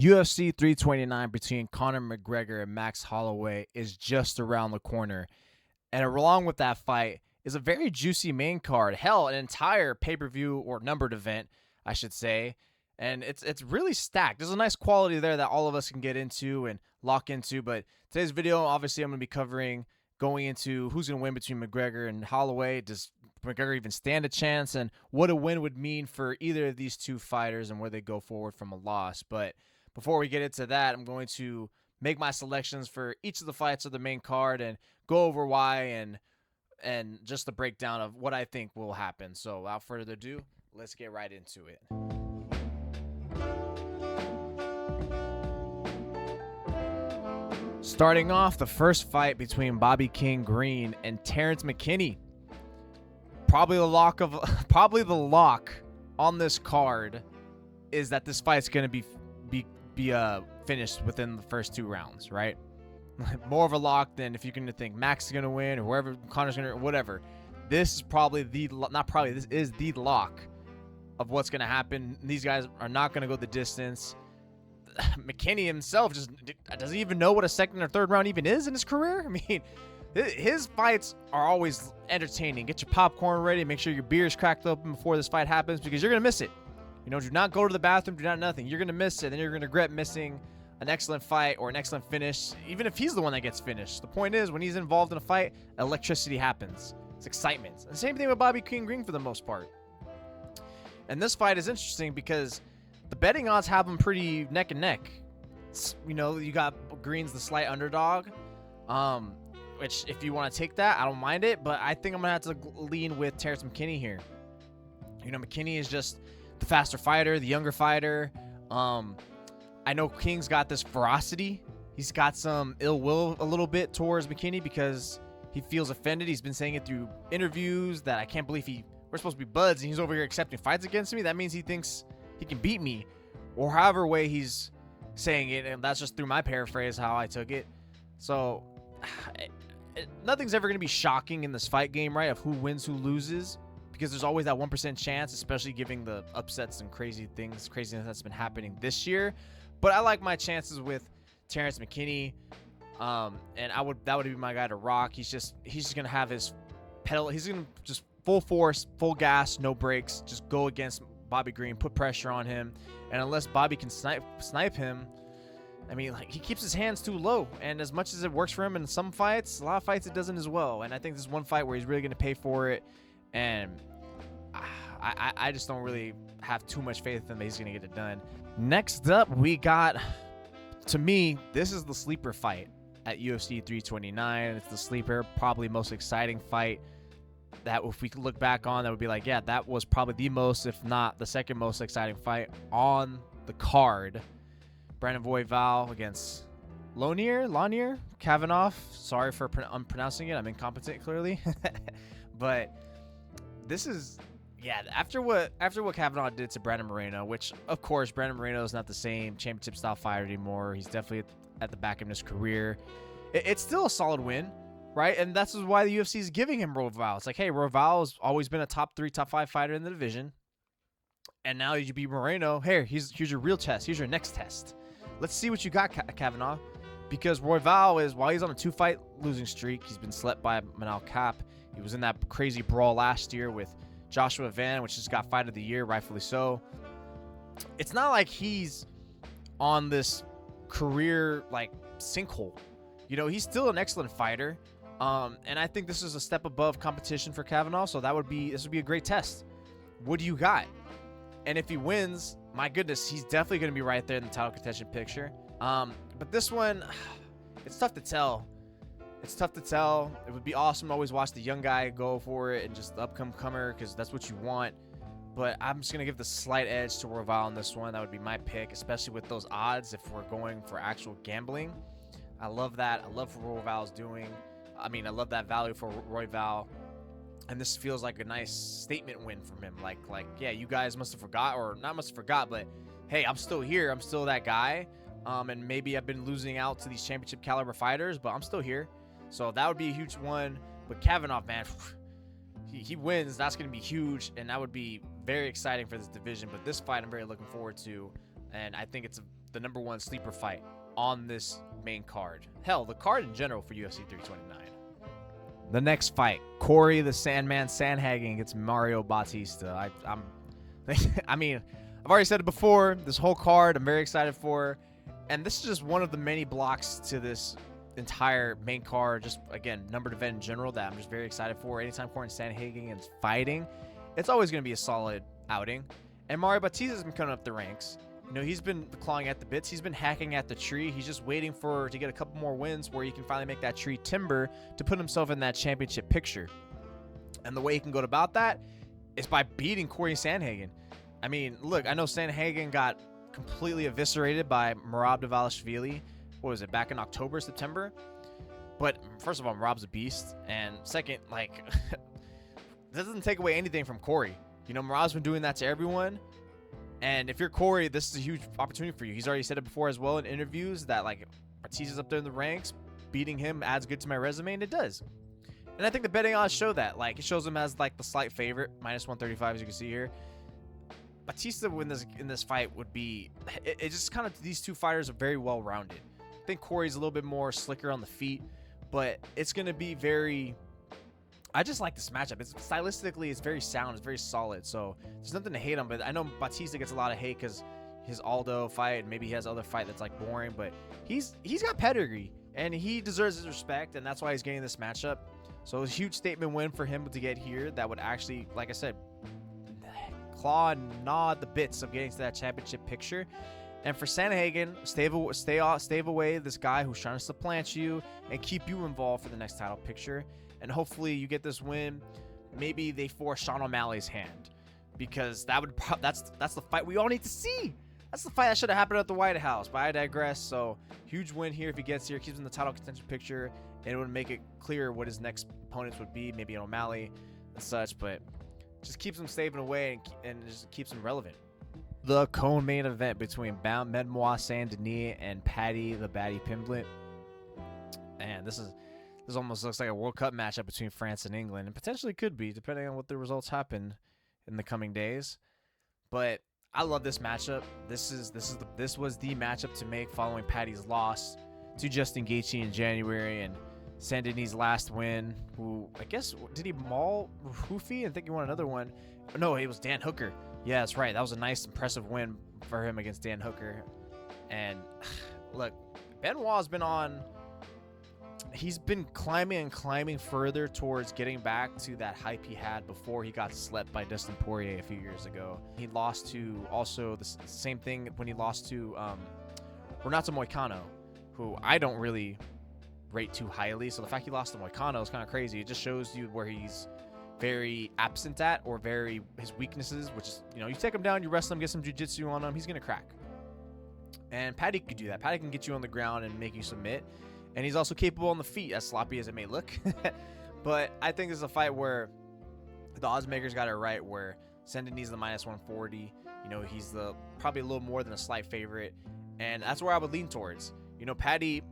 UFC 329 between Conor McGregor and Max Holloway is just around the corner. And along with that fight is a very juicy main card. Hell, an entire pay-per-view or numbered event, I should say. And it's really stacked. There's a nice quality there that all of us can get into and lock into. But today's video, obviously, I'm going to be covering going into who's going to win between McGregor and Holloway. Does McGregor even stand a chance? And what a win would mean for either of these two fighters and where they go forward from a loss. But before we get into that, I'm going to make my selections for each of the fights of the main card and go over why and just the breakdown of what I think will happen. So without further ado, let's get right into it. Starting off, the first fight between Bobby King Green and Terrence McKinney. Probably the lock on this card is that this fight's going to be finished within the first two rounds, right? More of a lock than if you're going to think Max is going to win or whoever Conor's going to, whatever. This is probably this is the lock of what's going to happen. These guys are not going to go the distance. McKinney himself just doesn't even know what a second or third round even is in his career. I mean, his fights are always entertaining. Get your popcorn ready. Make sure your beer's cracked open before this fight happens because you're going to miss it. You know, do not go to the bathroom. Do not nothing. You're going to miss it. Then you're going to regret missing an excellent fight or an excellent finish, even if he's the one that gets finished. The point is, when he's involved in a fight, electricity happens. It's excitement. And same thing with Bobby King Green for the most part. And this fight is interesting because the betting odds have them pretty neck and neck. You know, you got Green's the slight underdog, which if you want to take that, I don't mind it. But I think I'm going to have to lean with Terrence McKinney here. You know, McKinney is just the faster fighter, the younger fighter. I know King's got this ferocity. He's got some ill will a little bit towards McKinney because he feels offended. He's been saying it through interviews that I can't believe we're supposed to be buds and he's over here accepting fights against me. That means he thinks he can beat me, or however way he's saying it, and that's just through my paraphrase how I took it. So nothing's ever going to be shocking in this fight game, right, of who wins, who loses, because there's always that 1% chance, especially given the upsets and craziness that's been happening this year. But I like my chances with Terrence McKinney, and that would be my guy to rock. He's just gonna have his pedal. He's gonna just full force, full gas, no brakes, just go against Bobby Green, put pressure on him, and unless Bobby can snipe him, I mean, like, he keeps his hands too low. And as much as it works for him in some fights, a lot of fights it doesn't as well. And I think this is one fight where he's really gonna pay for it, and I just don't really have too much faith in him that he's going to get it done. Next up, we got, to me, this is the sleeper fight at UFC 329. It's the sleeper, probably most exciting fight that if we could look back on, that would be like, yeah, that was probably the most, if not the second most exciting fight on the card. Brandon Royval against Lonier Kavanaugh. Sorry for pronouncing it. I'm incompetent, clearly. But this is... yeah, after what Kavanaugh did to Brandon Moreno, which, of course, Brandon Moreno is not the same championship-style fighter anymore. He's definitely at the back of his career. It's still a solid win, right? And that's why the UFC is giving him Royval. It's like, hey, Royval has always been a top 3, top 5 fighter in the division. And now you beat Moreno. Hey, here's your real test. Here's your next test. Let's see what you got, Kavanaugh. Because Royval while he's on a 2-fight losing streak, he's been slept by Manal Cap. He was in that crazy brawl last year with Joshua Van, which just got fight of the year, rightfully so. It's not like he's on this career like sinkhole. You know, he's still an excellent fighter. And I think this is a step above competition for Kavanaugh, so this would be a great test. What do you got? And if he wins, my goodness, he's definitely going to be right there in the title contention picture. But this one, it's tough to tell. It would be awesome to always watch the young guy go for it and just the upcomer because that's what you want. But I'm just going to give the slight edge to Royval on this one. That would be my pick, especially with those odds if we're going for actual gambling. I love that. I love what Royval's doing. I mean, I love that value for Royval. And this feels like a nice statement win from him. Like, yeah, you guys must have forgot, or not must have forgot, but hey, I'm still here. I'm still that guy. And maybe I've been losing out to these championship caliber fighters, but I'm still here. So that would be a huge one. But Kavanaugh, man, he wins. That's going to be huge, and that would be very exciting for this division. But this fight I'm very looking forward to, and I think it's the number one sleeper fight on this main card. Hell, the card in general for UFC 329. The next fight, Corey the Sandman Sandhagen against Mario Bautista. I mean, I've already said it before. This whole card, I'm very excited for, and this is just one of the many blocks to this entire main card. Just again, numbered event in general that I'm just very excited for. Anytime Corey Sandhagen is fighting, it's always going to be a solid outing. And Mario Bautista's been coming up the ranks. You know, he's been clawing at the bits. He's been hacking at the tree. He's just waiting to get a couple more wins where he can finally make that tree timber to put himself in that championship picture. And the way he can go about that is by beating Corey Sandhagen. I mean, look, I know Sandhagen got completely eviscerated by Merab Dvalishvili. What was it, back in October, September? But first of all, Merab's a beast. And second, like, this doesn't take away anything from Corey. You know, Merab's been doing that to everyone. And if you're Corey, this is a huge opportunity for you. He's already said it before as well in interviews that, like, Batista's up there in the ranks. Beating him adds good to my resume, and it does. And I think the betting odds show that. Like, it shows him as, like, the slight favorite, minus 135, as you can see here. Batista in this fight would be... It just kind of... These two fighters are very well-rounded. I think Corey's a little bit more slicker on the feet, but it's going to be very... I just like this matchup. Stylistically, it's very sound. It's very solid. So there's nothing to hate on. But I know Bautista gets a lot of hate because his Aldo fight, and maybe he has other fight that's like boring. But he's got pedigree, and he deserves his respect, and that's why he's getting this matchup. So it's a huge statement win for him to get here. That would actually, like I said, claw and gnaw at the bits of getting to that championship picture. And for Sandhagen, stave away this guy who's trying to supplant you and keep you involved for the next title picture. And hopefully you get this win. Maybe they force Sean O'Malley's hand, because that's the fight we all need to see. That's the fight that should have happened at the White House. But I digress. So huge win here if he gets here, keeps him in the title contention picture, and it would make it clear what his next opponents would be, maybe an O'Malley and such. But just keeps him staving away and just keeps him relevant. The co-main event between Benoit Saint-Denis and Paddy the Baddy Pimblett. And this almost looks like a World Cup matchup between France and England, and potentially could be, depending on what the results happen in the coming days. But I love this matchup. This was the matchup to make following Paddy's loss to Justin Gaethje in January, and Saint-Denis' last win. Who, I guess, did he maul Hoofy? I think he won another one. No, it was Dan Hooker. Yeah, that's right. That was a nice, impressive win for him against Dan Hooker. And look, Benoit's been on. He's been climbing further towards getting back to that hype he had before he got slept by Dustin Poirier a few years ago. He lost to also the same thing when he lost to Renato Moicano, who I don't really rate too highly. So the fact he lost to Moicano is kind of crazy. It just shows you where he's very absent at, or his weaknesses, which is, you know, you take him down, you wrestle him, get some jiu-jitsu on him, he's going to crack. And Paddy could do that. Paddy can get you on the ground and make you submit. And he's also capable on the feet, as sloppy as it may look. But I think this is a fight where the odds makers got it right, where Saint-Denis is the minus 140. You know, he's probably a little more than a slight favorite. And that's where I would lean towards. You know, Paddy's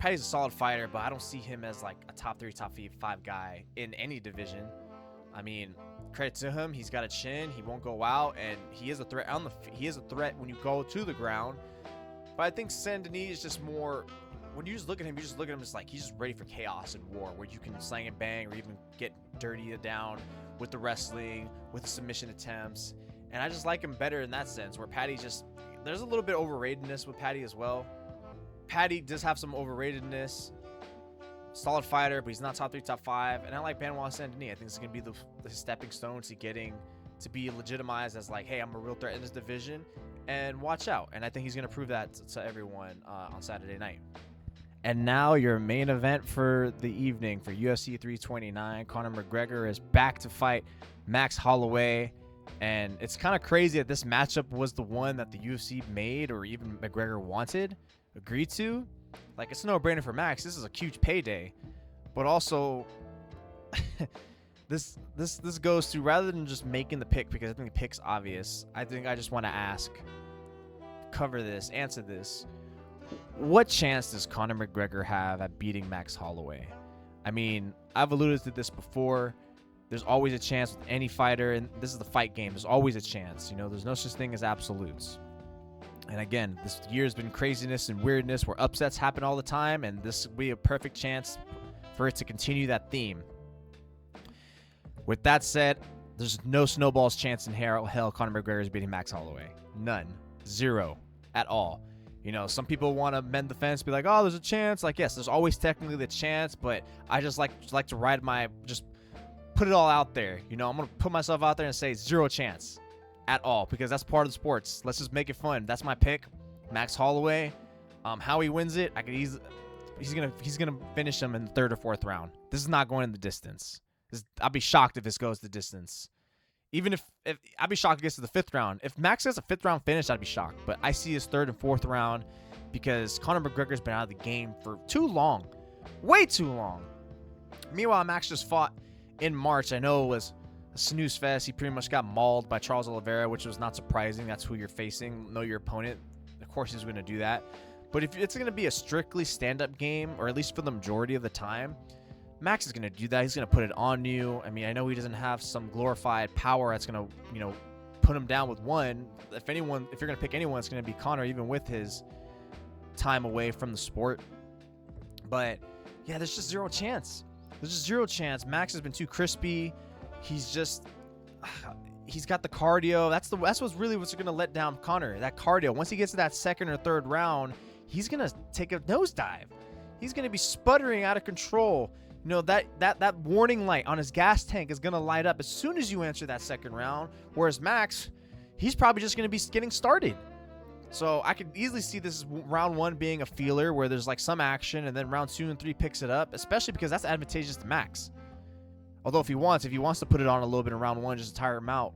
a solid fighter, but I don't see him as like a top 3, top 5 guy in any division. I mean, credit to him. He's got a chin. He won't go out, and he is a threat on the he is a threat when you go to the ground. But I think Saint-Denis is just more... When you just look at him, as like he's just ready for chaos and war, where you can slang and bang or even get dirty down with the wrestling, with the submission attempts. And I just like him better in that sense, where Paddy there's a little bit of overratedness with Paddy as well. Paddy does have some overratedness. Solid fighter, but he's not top 3, top 5. And I like Benoit Saint-Denis. I think it's going to be the stepping stone to getting to be legitimized as like, hey, I'm a real threat in this division. And watch out. And I think he's going to prove that to everyone on Saturday night. And now your main event for the evening for UFC 329. Conor McGregor is back to fight Max Holloway. And it's kind of crazy that this matchup was the one that the UFC made, or even McGregor agreed to. Like, it's a no-brainer for Max. This is a huge payday. But also, this goes to, rather than just making the pick, because I think the pick's obvious, I think I just want to answer this. What chance does Conor McGregor have at beating Max Holloway? I mean, I've alluded to this before. There's always a chance with any fighter, and this is the fight game. There's always a chance. You know, there's no such thing as absolutes. And again, this year's been craziness and weirdness where upsets happen all the time, and this will be a perfect chance for it to continue that theme. With that said, there's no snowball's chance in hell Conor McGregor is beating Max Holloway. None. Zero. At all. You know, some people want to mend the fence, be like, oh, there's a chance. Like, yes, there's always technically the chance, but I just like to just put it all out there. You know, I'm going to put myself out there and say zero chance. At all, because that's part of the sports. Let's just make it fun. That's my pick, Max Holloway. How he wins it, he's gonna finish him in the 3rd or 4th round. This is not going in the distance. I'd be shocked if this goes the distance. Even if I'd be shocked if it gets to the 5th round. If Max has a 5th round finish, I'd be shocked. But I see his 3rd and 4th round because Conor McGregor's been out of the game for too long, way too long. Meanwhile, Max just fought in March. I know it was snooze fest. He pretty much got mauled by Charles Oliveira, which was not surprising. That's who you're facing. Know your opponent. Of course he's going to do that. But if it's going to be a strictly stand-up game, or at least for the majority of the time, Max is going to do that. He's going to put it on you. I mean, I know he doesn't have some glorified power that's going to, you know, put him down with one. If you're going to pick anyone, it's going to be Conor, even with his time away from the sport. But yeah, there's just zero chance. There's just zero chance. Max has been too crispy. He's got the cardio. That's what's going to let down Conor. That cardio. Once he gets to that 2nd or 3rd round, he's going to take a nosedive. He's going to be sputtering out of control. You know, that warning light on his gas tank is going to light up as soon as you enter that 2nd round. Whereas Max, he's probably just going to be getting started. So I could easily see this round 1 being a feeler where there's like some action, and then round 2 and 3 picks it up, especially because that's advantageous to Max. Although if he wants to put it on a little bit in round 1 just to tire him out,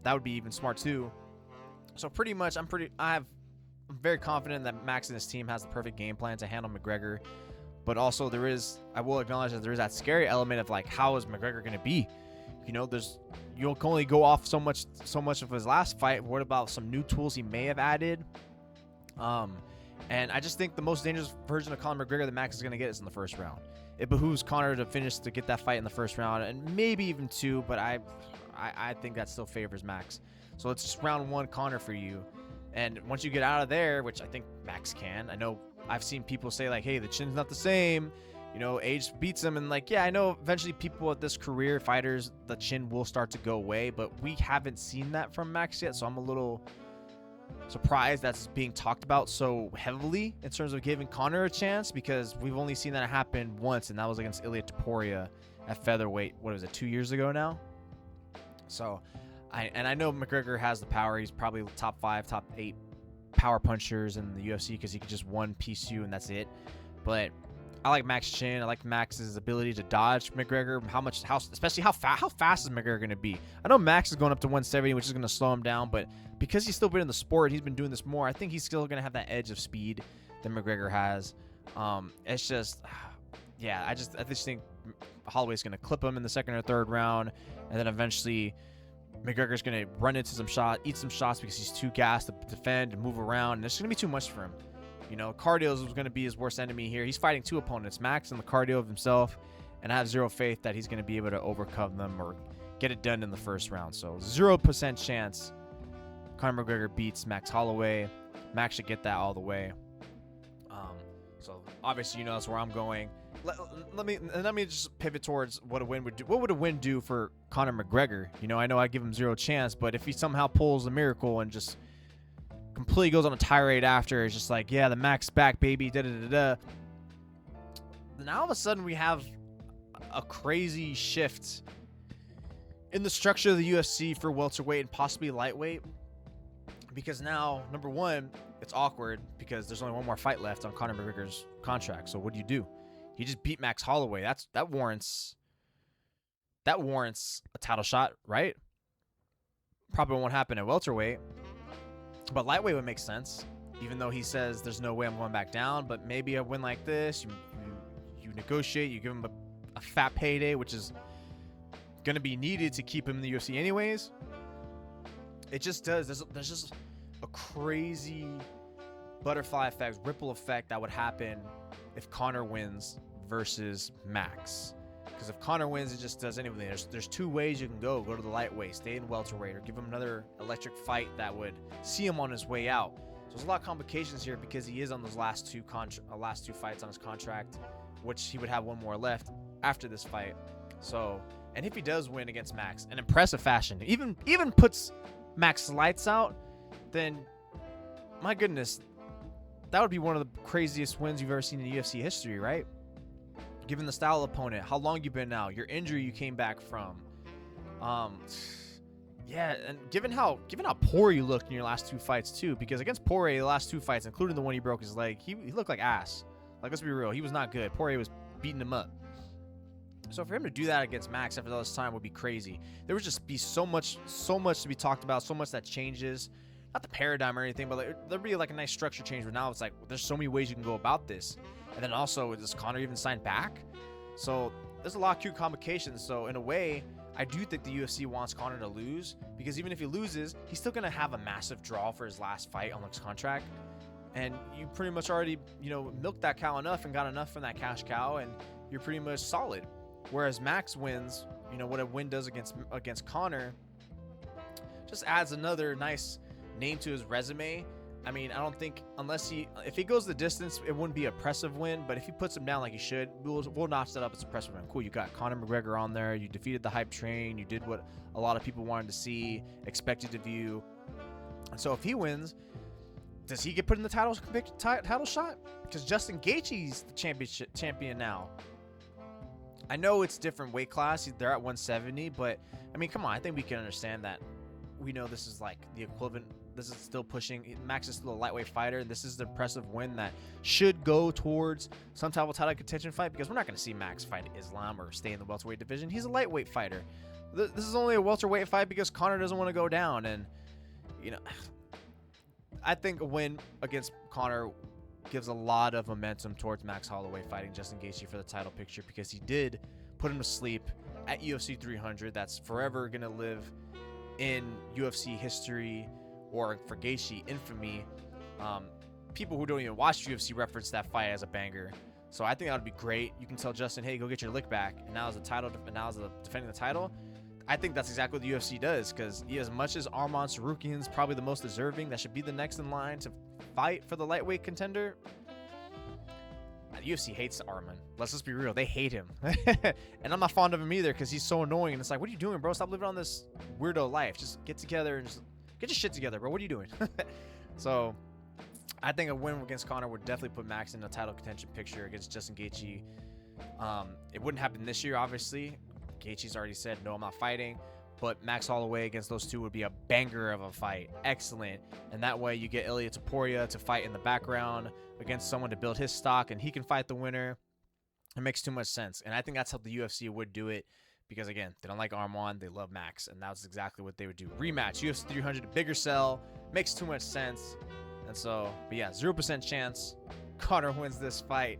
that would be even smart too. So pretty much I'm very confident that Max and his team has the perfect game plan to handle McGregor. But also I will acknowledge that there is that scary element of like, how is McGregor going to be? You know, you can only go off so much of his last fight. What about some new tools he may have added? And I just think the most dangerous version of Conor McGregor that Max is going to get is in the 1st round. It behooves Conor to get that fight in the 1st round, and maybe even 2, but I think that still favors Max. So it's just round 1 Conor for you. And once you get out of there, which I think Max can, I know I've seen people say like, hey, the chin's not the same. You know, age beats him, and like, yeah, I know eventually people at this career, fighters, the chin will start to go away, but we haven't seen that from Max yet, so I'm a little surprised that's being talked about so heavily in terms of giving Conor a chance, because we've only seen that happen once, and that was against Ilia Topuria at featherweight. What was it, 2 years ago now? So, I know McGregor has the power. He's probably top 5, top 8 power punchers in the UFC because he could just one-piece you and that's it. But I like Max chin. I like Max's ability to dodge McGregor. Especially how fast is McGregor going to be? I know Max is going up to 170, which is going to slow him down, but because he's still been in the sport, he's been doing this more. I think he's still going to have that edge of speed that McGregor has. It's just, yeah, I just think Holloway's going to clip him in the 2nd or 3rd round, and then eventually McGregor's going to run into some shots, eat some shots because he's too gassed to defend and move around, and it's going to be too much for him. You know, cardio is going to be his worst enemy here. He's fighting 2 opponents, Max and the cardio of himself, and I have zero faith that he's going to be able to overcome them or get it done in the 1st round. So 0% chance Conor McGregor beats Max Holloway. Max should get that all the way. So obviously, you know, that's where I'm going. Let me just pivot towards what a win would do. What would a win do for Conor McGregor? You know, I know I give him zero chance, but if he somehow pulls a miracle and just completely goes on a tirade after, it's just like, yeah, the Max back, baby, da-da-da-da. Then all of a sudden we have a crazy shift in the structure of the UFC for welterweight and possibly lightweight. Because now, number one, it's awkward because there's only one more fight left on Conor McGregor's contract. So what do? He just beat Max Holloway. That warrants a title shot, right? Probably won't happen at welterweight, but lightweight would make sense. Even though he says there's no way I'm going back down, but maybe a win like this, you negotiate, you give him a fat payday, which is going to be needed to keep him in the UFC anyways. It just does. There's just a crazy butterfly effect, ripple effect that would happen if Conor wins versus Max. Because if Conor wins, it just does anything. There's 2 ways you can go. Go to the lightweight, stay in welterweight, or give him another electric fight that would see him on his way out. So there's a lot of complications here because he is on those last two fights on his contract, which he would have one more left after this fight. So, and if he does win against Max in impressive fashion, even puts Max lights out, then my goodness, that would be one of the craziest wins you've ever seen in UFC history, right? Given the style of opponent, how long you've been out, your injury you came back from, yeah, and given how poor you looked in your last two fights too, because against Poirier, the last two fights, including the one he broke his leg, he looked like ass. Like, let's be real, he was not good. Poirier was beating him up. So for him to do that against Max after all this time would be crazy. There would just be so much to be talked about, so much that changes. Not the paradigm or anything, but like, there'd be like a nice structure change. But now it's like there's so many ways you can go about this. And then also, does Conor even sign back? So there's a lot of cute complications. So in a way, I do think the UFC wants Conor to lose, because even if he loses, he's still gonna have a massive draw for his last fight on his contract. And you pretty much already, milked that cow enough and got enough from that cash cow, and you're pretty much solid. Whereas Max wins, what a win does against Conor, just adds another nice name to his resume. I mean, I don't think, if he goes the distance, it wouldn't be an impressive win, but if he puts him down like he should, we'll notch that up as an impressive win. Cool, you got Conor McGregor on there, you defeated the hype train, you did what a lot of people wanted to see, expected to view. And so if he wins, does he get put in the title shot? Because Justin Gaethje's the champion now. I know it's different weight class, they're at 170, but I mean, come on, I think we can understand that. We know this is like the equivalent. This is still pushing. Max is still a lightweight fighter. And this is the impressive win that should go towards some type of title contention fight, because we're not going to see Max fight Islam or stay in the welterweight division. He's a lightweight fighter. This is only a welterweight fight because Conor doesn't want to go down. And, I think a win against Conor gives a lot of momentum towards Max Holloway fighting Justin Gaethje for the title picture, because he did put him to sleep at UFC 300. That's forever going to live in UFC history, or for Gaethje, infamy. People who don't even watch UFC reference that fight as a banger. So I think that would be great. You can tell Justin, hey, go get your lick back. And now as defending the title, I think that's exactly what the UFC does, because as much as Arman Sarukian's probably the most deserving, that should be the next in line to fight for the lightweight contender, the UFC hates Arman. Let's just be real. They hate him. And I'm not fond of him either, because he's so annoying. And it's like, what are you doing, bro? Stop living on this weirdo life. Just get together and just get your shit together, bro. What are you doing? So I think a win against Conor would definitely put Max in the title contention picture against Justin Gaethje. It wouldn't happen this year, obviously. Gaethje's already said, no, I'm not fighting. But Max Holloway against those two would be a banger of a fight. Excellent. And that way you get Ilia Topuria to fight in the background against someone to build his stock, and he can fight the winner. It makes too much sense. And I think that's how the UFC would do it, because, again, they don't like Arman. They love Max. And that's exactly what they would do. Rematch. UFC 300, bigger sell. Makes too much sense. And so, but yeah, 0% chance Conor wins this fight.